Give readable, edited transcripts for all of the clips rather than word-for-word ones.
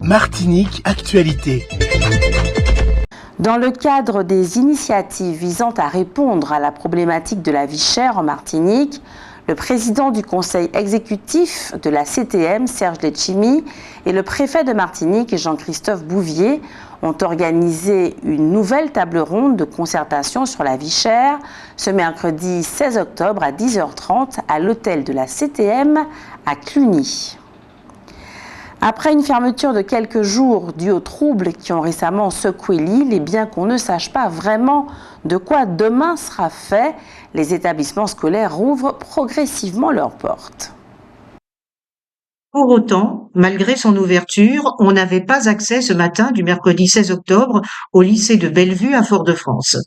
Martinique Actualité. Dans le cadre des initiatives visant à répondre à la problématique de la vie chère en Martinique, le président du conseil exécutif de la CTM, Serge Letchimy, et le préfet de Martinique, Jean-Christophe Bouvier, ont organisé une nouvelle table ronde de concertation sur la vie chère ce mercredi 16 octobre à 10h30 à l'hôtel de la CTM à Cluny. Après une fermeture de quelques jours due aux troubles qui ont récemment secoué l'île, et bien qu'on ne sache pas vraiment de quoi demain sera fait, les établissements scolaires rouvrent progressivement leurs portes. Pour autant, malgré son ouverture, on n'avait pas accès ce matin du mercredi 16 octobre au lycée de Bellevue à Fort-de-France.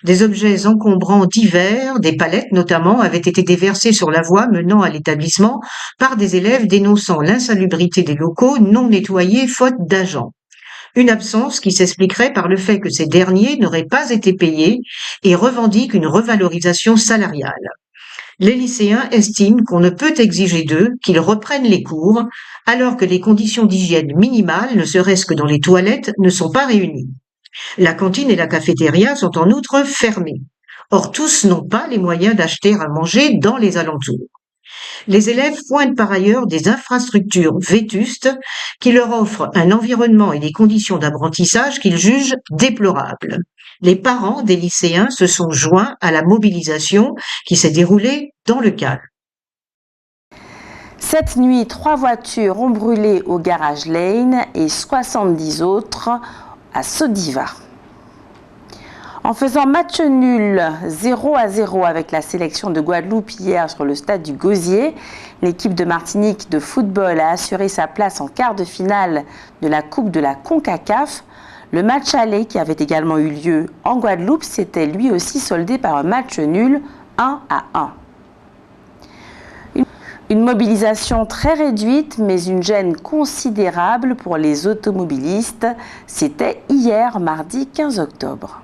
Des objets encombrants divers, des palettes notamment, avaient été déversés sur la voie menant à l'établissement par des élèves dénonçant l'insalubrité des locaux non nettoyés faute d'agents. Une absence qui s'expliquerait par le fait que ces derniers n'auraient pas été payés et revendiquent une revalorisation salariale. Les lycéens estiment qu'on ne peut exiger d'eux qu'ils reprennent les cours alors que les conditions d'hygiène minimales, ne serait-ce que dans les toilettes, ne sont pas réunies. La cantine et la cafétéria sont en outre fermées. Or, tous n'ont pas les moyens d'acheter à manger dans les alentours. Les élèves pointent par ailleurs des infrastructures vétustes qui leur offrent un environnement et des conditions d'apprentissage qu'ils jugent déplorables. Les parents des lycéens se sont joints à la mobilisation qui s'est déroulée dans le calme. Cette nuit, 3 voitures ont brûlé au Garage Lane et 70 autres à Sodiva. En faisant match nul 0-0 avec la sélection de Guadeloupe hier sur le stade du Gosier, l'équipe de Martinique de football a assuré sa place en quart de finale de la Coupe de la CONCACAF. Le match aller qui avait également eu lieu en Guadeloupe s'était lui aussi soldé par un match nul 1-1. Une mobilisation très réduite mais une gêne considérable pour les automobilistes. C'était hier mardi 15 octobre.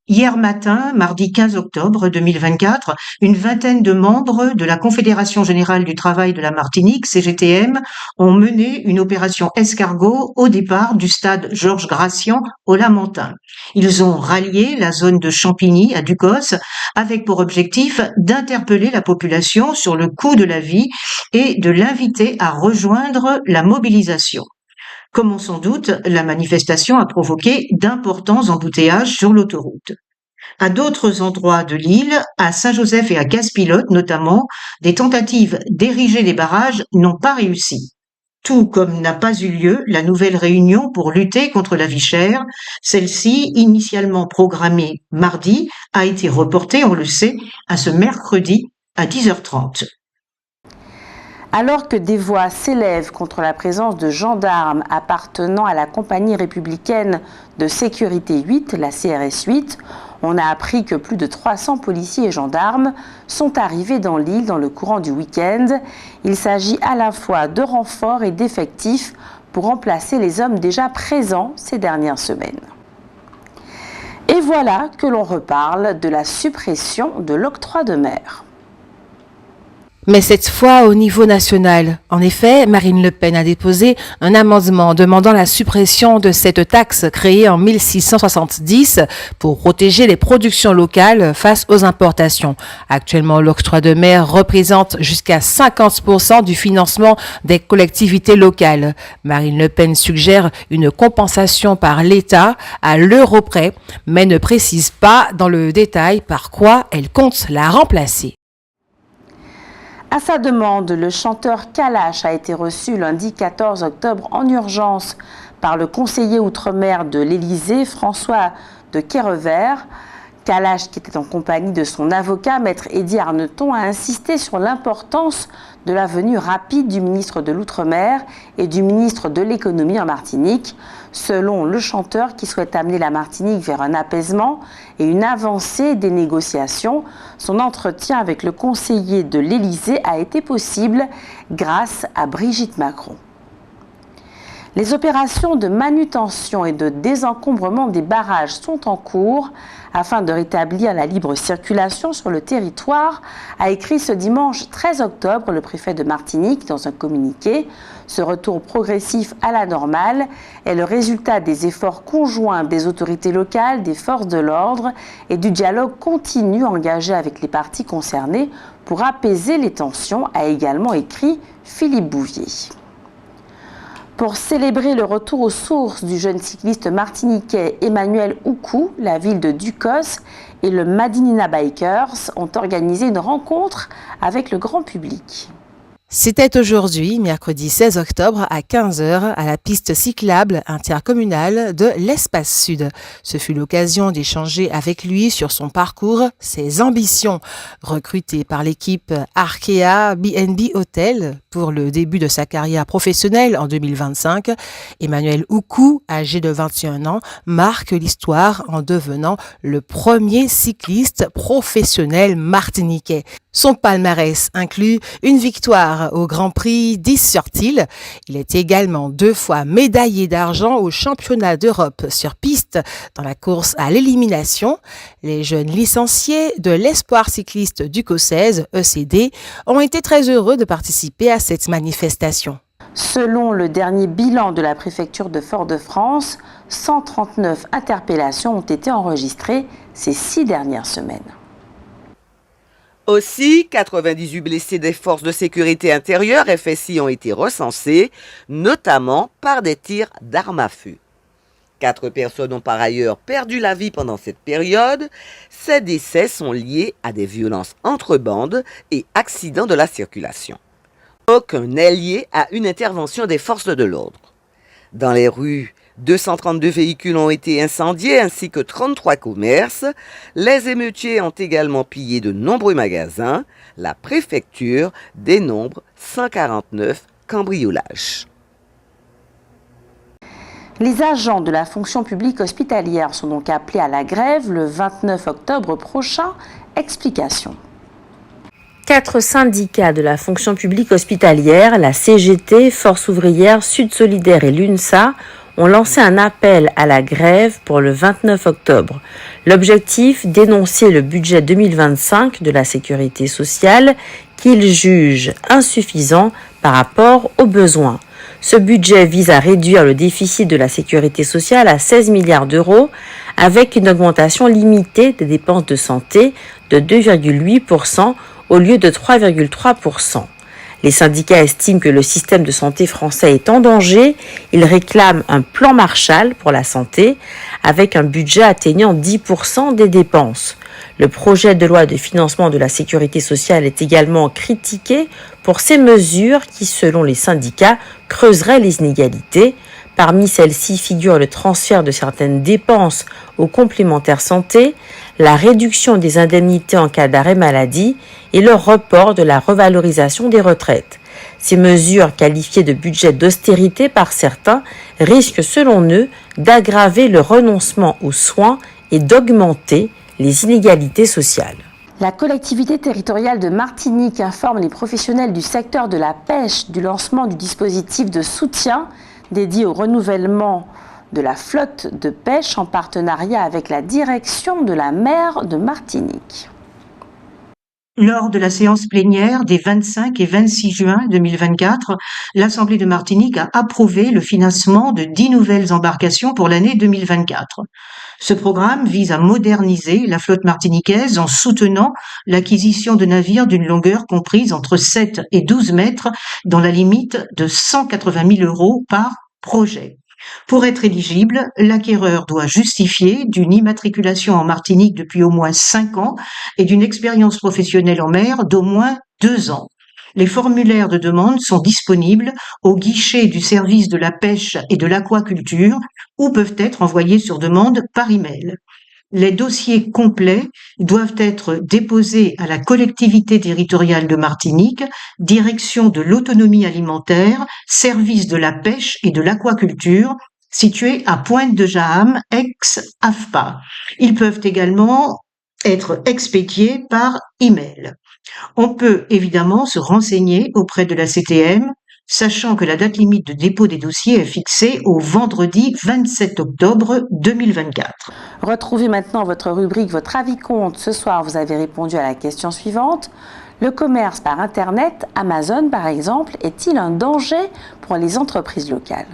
Hier matin, mardi 15 octobre 2024, une vingtaine de membres de la Confédération Générale du Travail de la Martinique, CGTM, ont mené une opération escargot au départ du stade Georges Gracian au Lamentin. Ils ont rallié la zone de Champigny à Ducos avec pour objectif d'interpeller la population sur le coût de la vie et de l'inviter à rejoindre la mobilisation. Comme on s'en doute, la manifestation a provoqué d'importants embouteillages sur l'autoroute. À d'autres endroits de l'île, à Saint-Joseph et à Gaspilote notamment, des tentatives d'ériger des barrages n'ont pas réussi. Tout comme n'a pas eu lieu la nouvelle réunion pour lutter contre la vie chère. Celle-ci, initialement programmée mardi, a été reportée, on le sait, à ce mercredi à 10h30. Alors que des voix s'élèvent contre la présence de gendarmes appartenant à la compagnie républicaine de sécurité 8, la CRS 8, on a appris que plus de 300 policiers et gendarmes sont arrivés dans l'île dans le courant du week-end. Il s'agit à la fois de renforts et d'effectifs pour remplacer les hommes déjà présents ces dernières semaines. Et voilà que l'on reparle de la suppression de l'octroi de mer. Mais cette fois au niveau national. En effet, Marine Le Pen a déposé un amendement demandant la suppression de cette taxe créée en 1670 pour protéger les productions locales face aux importations. Actuellement, l'octroi de mer représente jusqu'à 50% du financement des collectivités locales. Marine Le Pen suggère une compensation par l'État à l'euro près, mais ne précise pas dans le détail par quoi elle compte la remplacer. À sa demande, le chanteur Kalash a été reçu lundi 14 octobre en urgence par le conseiller outre-mer de l'Élysée, François de Quérevert. Kalash, qui était en compagnie de son avocat, maître Eddy Arneton, a insisté sur l'importance de la venue rapide du ministre de l'Outre-mer et du ministre de l'Économie en Martinique, selon le chanteur qui souhaite amener la Martinique vers un apaisement et une avancée des négociations. Son entretien avec le conseiller de l'Élysée a été possible grâce à Brigitte Macron. Les opérations de manutention et de désencombrement des barrages sont en cours afin de rétablir la libre circulation sur le territoire, a écrit ce dimanche 13 octobre le préfet de Martinique dans un communiqué. Ce retour progressif à la normale est le résultat des efforts conjoints des autorités locales, des forces de l'ordre et du dialogue continu engagé avec les parties concernées pour apaiser les tensions, a également écrit Philippe Bouvier. Pour célébrer le retour aux sources du jeune cycliste martiniquais Emmanuel Oukou, la ville de Ducos et le Madinina Bikers ont organisé une rencontre avec le grand public. C'était aujourd'hui, mercredi 16 octobre, à 15h, à la piste cyclable intercommunale de l'Espace Sud. Ce fut l'occasion d'échanger avec lui sur son parcours, ses ambitions. Recruté par l'équipe Arkea B&B Hotel pour le début de sa carrière professionnelle en 2025, Emmanuel Oukou, âgé de 21 ans, marque l'histoire en devenant le premier cycliste professionnel martiniquais. Son palmarès inclut une victoire au Grand Prix d'Is-sur-Tille. Il est également 2 fois médaillé d'argent au championnat d'Europe sur piste dans la course à l'élimination. Les jeunes licenciés de l'Espoir cycliste ducossaise, ECD, ont été très heureux de participer à cette manifestation. Selon le dernier bilan de la préfecture de Fort-de-France, 139 interpellations ont été enregistrées ces 6 dernières semaines. Aussi, 98 blessés des forces de sécurité intérieure FSI ont été recensés, notamment par des tirs d'armes à feu. 4 personnes ont par ailleurs perdu la vie pendant cette période. Ces décès sont liés à des violences entre bandes et accidents de la circulation. Aucun n'est lié à une intervention des forces de l'ordre. Dans les rues, 232 véhicules ont été incendiés ainsi que 33 commerces. Les émeutiers ont également pillé de nombreux magasins. La préfecture dénombre 149 cambriolages. Les agents de la fonction publique hospitalière sont donc appelés à la grève le 29 octobre prochain. Explication. 4 syndicats de la fonction publique hospitalière, la CGT, Force ouvrière, Sud Solidaire et l'UNSA, ont lancé un appel à la grève pour le 29 octobre. L'objectif, dénoncer le budget 2025 de la sécurité sociale qu'ils jugent insuffisant par rapport aux besoins. Ce budget vise à réduire le déficit de la sécurité sociale à 16 milliards d'euros avec une augmentation limitée des dépenses de santé de 2,8% au lieu de 3,3%. Les syndicats estiment que le système de santé français est en danger. Ils réclament un plan Marshall pour la santé avec un budget atteignant 10% des dépenses. Le projet de loi de financement de la sécurité sociale est également critiqué pour ces mesures qui, selon les syndicats, creuseraient les inégalités. Parmi celles-ci figurent le transfert de certaines dépenses aux complémentaires santé, la réduction des indemnités en cas d'arrêt maladie et le report de la revalorisation des retraites. Ces mesures, qualifiées de budget d'austérité par certains, risquent selon eux d'aggraver le renoncement aux soins et d'augmenter les inégalités sociales. La collectivité territoriale de Martinique informe les professionnels du secteur de la pêche du lancement du dispositif de soutien dédié au renouvellement de la flotte de pêche en partenariat avec la direction de la mer de Martinique. Lors de la séance plénière des 25 et 26 juin 2024, l'Assemblée de Martinique a approuvé le financement de 10 nouvelles embarcations pour l'année 2024. Ce programme vise à moderniser la flotte martiniquaise en soutenant l'acquisition de navires d'une longueur comprise entre 7 et 12 mètres dans la limite de 180 000 € par projet. Pour être éligible, l'acquéreur doit justifier d'une immatriculation en Martinique depuis au moins 5 ans et d'une expérience professionnelle en mer d'au moins 2 ans. Les formulaires de demande sont disponibles au guichet du service de la pêche et de l'aquaculture ou peuvent être envoyés sur demande par email. Les dossiers complets doivent être déposés à la collectivité territoriale de Martinique, direction de l'autonomie alimentaire, service de la pêche et de l'aquaculture, situé à Pointe-de-Jaham, ex-AFPA. Ils peuvent également être expédiés par email. On peut évidemment se renseigner auprès de la CTM sachant que la date limite de dépôt des dossiers est fixée au vendredi 27 octobre 2024. Retrouvez maintenant votre rubrique Votre avis compte. Ce soir, vous avez répondu à la question suivante. Le commerce par Internet, Amazon par exemple, est-il un danger pour les entreprises locales ?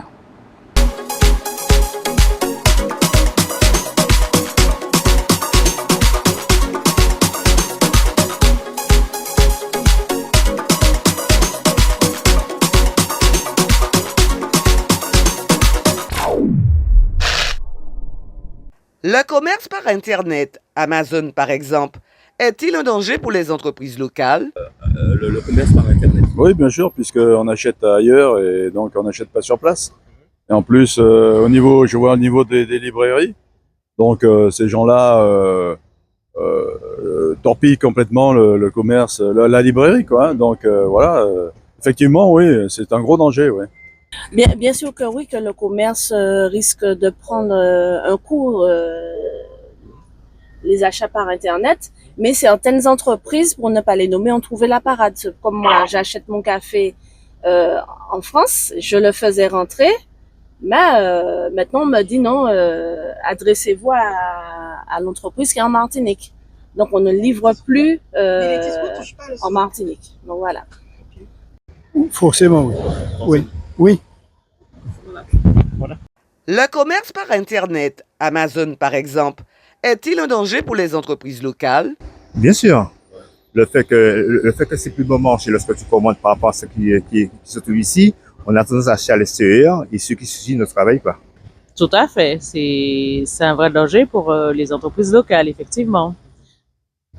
Le commerce par Internet, Amazon par exemple, est-il un danger pour les entreprises locales ? Le commerce par Internet. Oui, bien sûr, puisqu'on achète ailleurs et donc on n'achète pas sur place. Et en plus, je vois au niveau des librairies, donc ces gens-là torpillent complètement le commerce, la librairie, quoi. Hein. Donc voilà, effectivement, oui, c'est un gros danger, oui. Bien sûr que oui, que le commerce risque de prendre un coup, les achats par Internet, mais certaines entreprises, pour ne pas les nommer, ont trouvé la parade. Comme moi, j'achète mon café en France, je le faisais rentrer, mais maintenant on me dit non, adressez-vous à l'entreprise qui est en Martinique. Donc on ne livre plus en Martinique. Donc voilà. Forcément, oui. Oui. Oui. Le commerce par Internet, Amazon par exemple, est-il un danger pour les entreprises locales ? Bien sûr. Le fait que c'est plus bon marché lorsque tu commandes par rapport à ce qui se trouve ici, on a tendance à acheter à l'extérieur et ceux qui suscitent ne travaillent pas. Tout à fait. C'est un vrai danger pour les entreprises locales, effectivement.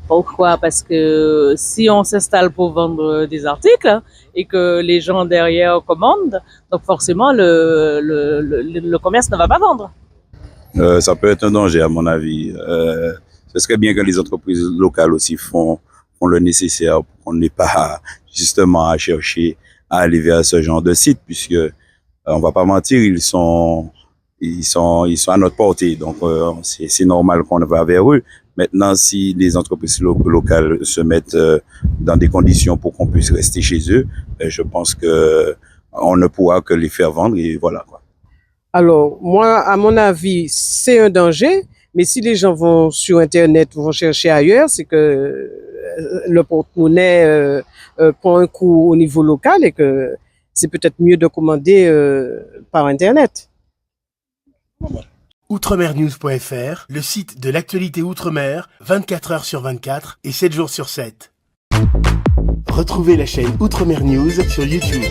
Pourquoi? Parce que si on s'installe pour vendre des articles et que les gens derrière commandent, donc forcément le commerce ne va pas vendre. Ça peut être un danger à mon avis. Ce serait bien que les entreprises locales aussi font le nécessaire pour qu'on n'ait pas justement à chercher à aller vers ce genre de site, puisque on va pas mentir, ils sont à notre portée, donc c'est normal qu'on va vers eux. Maintenant, si les entreprises locales se mettent dans des conditions pour qu'on puisse rester chez eux, je pense que on ne pourra que les faire vendre et voilà quoi. Alors, moi, à mon avis, c'est un danger, mais si les gens vont sur Internet, vont chercher ailleurs, c'est que le porte-monnaie prend un coup au niveau local et que c'est peut-être mieux de commander par Internet. Outremernews.fr, le site de l'actualité Outre-mer, 24 heures sur 24 et 7 jours sur 7. Retrouvez la chaîne Outremer News sur YouTube.